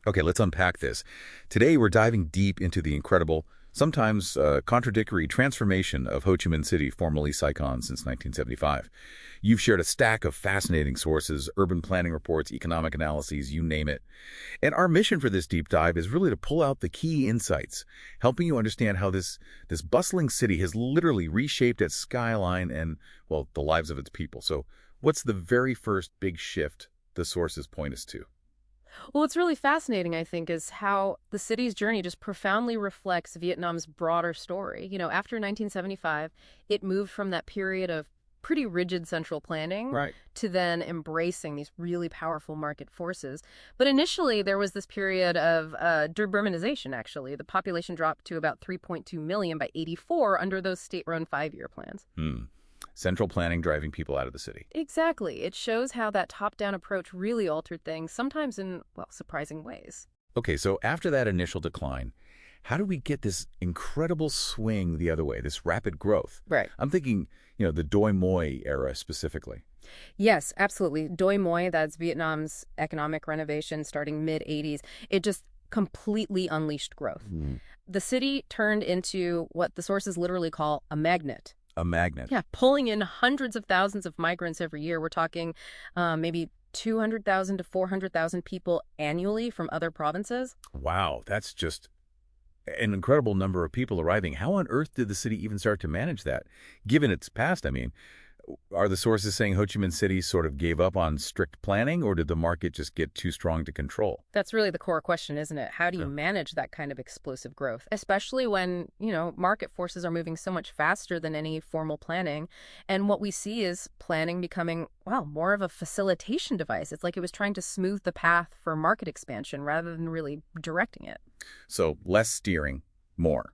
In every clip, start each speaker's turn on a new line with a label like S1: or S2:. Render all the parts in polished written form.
S1: Okay, let's unpack this. Today, we're diving deep into the incredible, sometimes contradictory transformation of Ho Chi Minh City, formerly Saigon, since 1975. You've shared a stack of fascinating sources, urban planning reports, economic analyses, you name it. And our mission for this deep dive is really to pull out the key insights, helping you understand how this bustling city has literally reshaped its skyline and, well, the lives of its people. So what's the very first big shift the sources point us to?
S2: Well, what's really fascinating, I think, is how the city's journey just profoundly reflects Vietnam's broader story. After 1975, it moved from that period of pretty rigid central planning
S1: Right.
S2: to then embracing these really powerful market forces. But initially, there was this period of deurbanization, actually. The population dropped to about 3.2 million by 84 under those state-run 5-year plans.
S1: Central planning driving people out of the city.
S2: Exactly. It shows how that top-down approach really altered things, sometimes in, well, surprising ways.
S1: Okay, so after that initial decline, how do we get this incredible swing the other way, this rapid growth?
S2: Right.
S1: I'm thinking, the Doi Moi era specifically.
S2: Yes, absolutely. Doi Moi, that's Vietnam's economic renovation starting mid-80s. It just completely unleashed growth. The city turned into what the sources literally call a magnet.
S1: A magnet.
S2: Yeah, pulling in hundreds of thousands of migrants every year. We're talking maybe 200,000 to 400,000 people annually from other provinces.
S1: Wow, that's just an incredible number of people arriving. How on earth did the city even start to manage that? Given its past, I mean, are the sources saying Ho Chi Minh City sort of gave up on strict planning, or did the market just get too strong to control?
S2: That's really the core question, isn't it? How do you manage that kind of explosive growth, especially when, market forces are moving so much faster than any formal planning? And what we see is planning becoming, well, more of a facilitation device. It's like it was trying to smooth the path for market expansion rather than really directing it.
S1: So less steering, more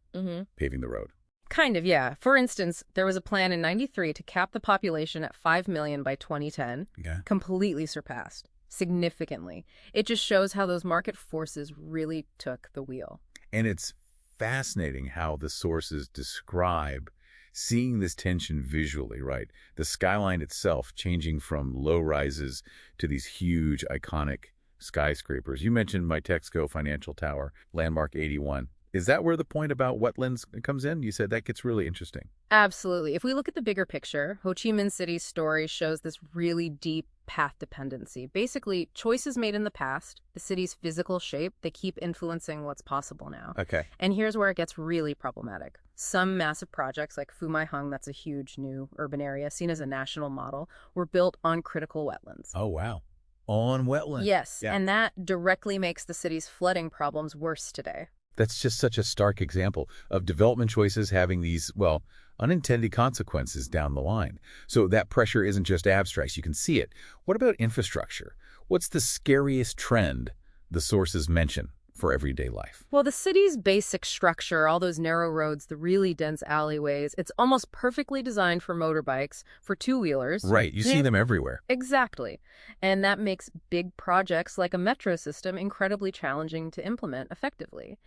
S1: paving the road.
S2: Kind of, yeah. For instance, there was a plan in 93 to cap the population at 5 million by 2010.
S1: Yeah.
S2: Completely surpassed, significantly. It just shows how those market forces really took the wheel.
S1: And it's fascinating how the sources describe seeing this tension visually, right? The skyline itself changing from low rises to these huge, iconic skyscrapers. You mentioned my Texaco Financial Tower, Landmark 81. Is that where the point about wetlands comes in? You said that gets really interesting.
S2: Absolutely. If we look at the bigger picture, Ho Chi Minh City's story shows this really deep path dependency. Basically, choices made in the past, the city's physical shape, they keep influencing what's possible now.
S1: Okay.
S2: And here's where it gets really problematic. Some massive projects like Phu Mai Hung, that's a huge new urban area seen as a national model, were built on critical wetlands.
S1: Oh, wow. On wetlands.
S2: Yes,
S1: Yeah.
S2: and that directly makes the city's flooding problems worse today.
S1: That's just such a stark example of development choices having these, well, unintended consequences down the line. So that pressure isn't just abstract. You can see it. What about infrastructure? What's the scariest trend the sources mention for everyday life?
S2: Well, the city's basic structure, all those narrow roads, the really dense alleyways, it's almost perfectly designed for motorbikes, for two-wheelers.
S1: Right. You see them everywhere.
S2: Exactly. And that makes big projects like a metro system incredibly challenging to implement effectively.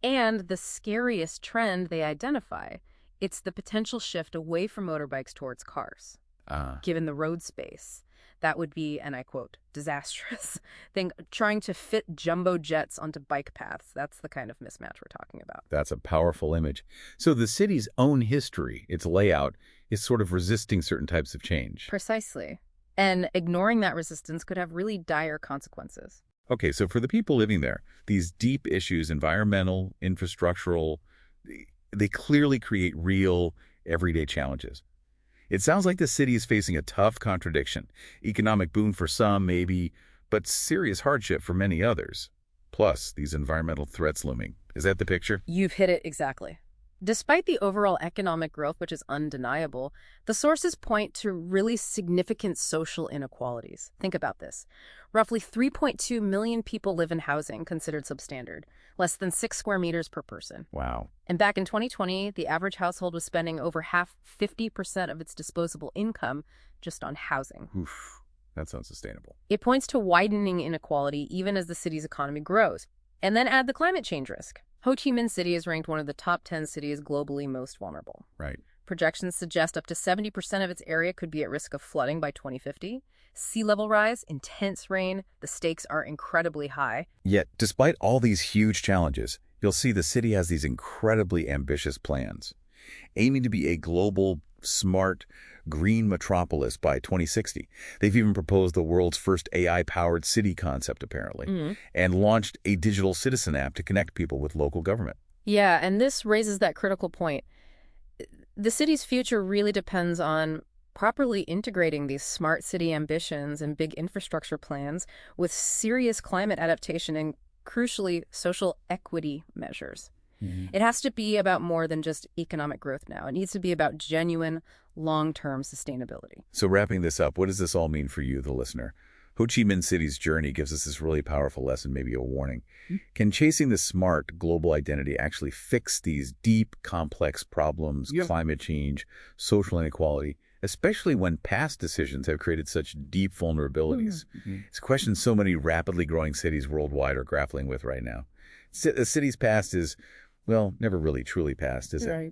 S2: And the scariest trend they identify, it's the potential shift away from motorbikes towards cars. Given the road space, that would be, and I quote, disastrous. Think trying to fit jumbo jets onto bike paths. That's the kind of mismatch we're talking about.
S1: That's a powerful image. So the city's own history, its layout, is sort of resisting certain types of change.
S2: Precisely. And ignoring that resistance could have really dire consequences.
S1: Okay, so for the people living there, these deep issues, environmental, infrastructural, they clearly create real, everyday challenges. It sounds like the city is facing a tough contradiction. Economic boom for some, maybe, but serious hardship for many others. Plus, these environmental threats looming. Is that the picture?
S2: You've hit it exactly. Despite the overall economic growth, which is undeniable, the sources point to really significant social inequalities. Think about this. Roughly 3.2 million people live in housing considered substandard, less than 6 square meters per person.
S1: Wow.
S2: And back in 2020, the average household was spending over 50% of its disposable income just on housing.
S1: Oof, that's unsustainable.
S2: It points to widening inequality even as the city's economy grows. And then add the climate change risk. Ho Chi Minh City is ranked one of the top 10 cities globally most vulnerable.
S1: Right.
S2: Projections suggest up to 70% of its area could be at risk of flooding by 2050. Sea level rise, intense rain, the stakes are incredibly high.
S1: Yet, despite all these huge challenges, you'll see the city has these incredibly ambitious plans, aiming to be a global, smart, green metropolis by 2060. They've even proposed the world's first AI-powered city concept, apparently, and launched a digital citizen app to connect people with local government.
S2: Yeah, and this raises that critical point. The city's future really depends on properly integrating these smart city ambitions and big infrastructure plans with serious climate adaptation and, crucially, social equity measures. It has to be about more than just economic growth now. It needs to be about genuine, long-term sustainability.
S1: So wrapping this up, what does this all mean for you, the listener? Ho Chi Minh City's journey gives us this really powerful lesson, maybe a warning. Can chasing the smart global identity actually fix these deep, complex problems, climate change, social inequality, especially when past decisions have created such deep vulnerabilities? It's a question so many rapidly growing cities worldwide are grappling with right now. The city's past is, well, never really truly past, is it?
S2: Right.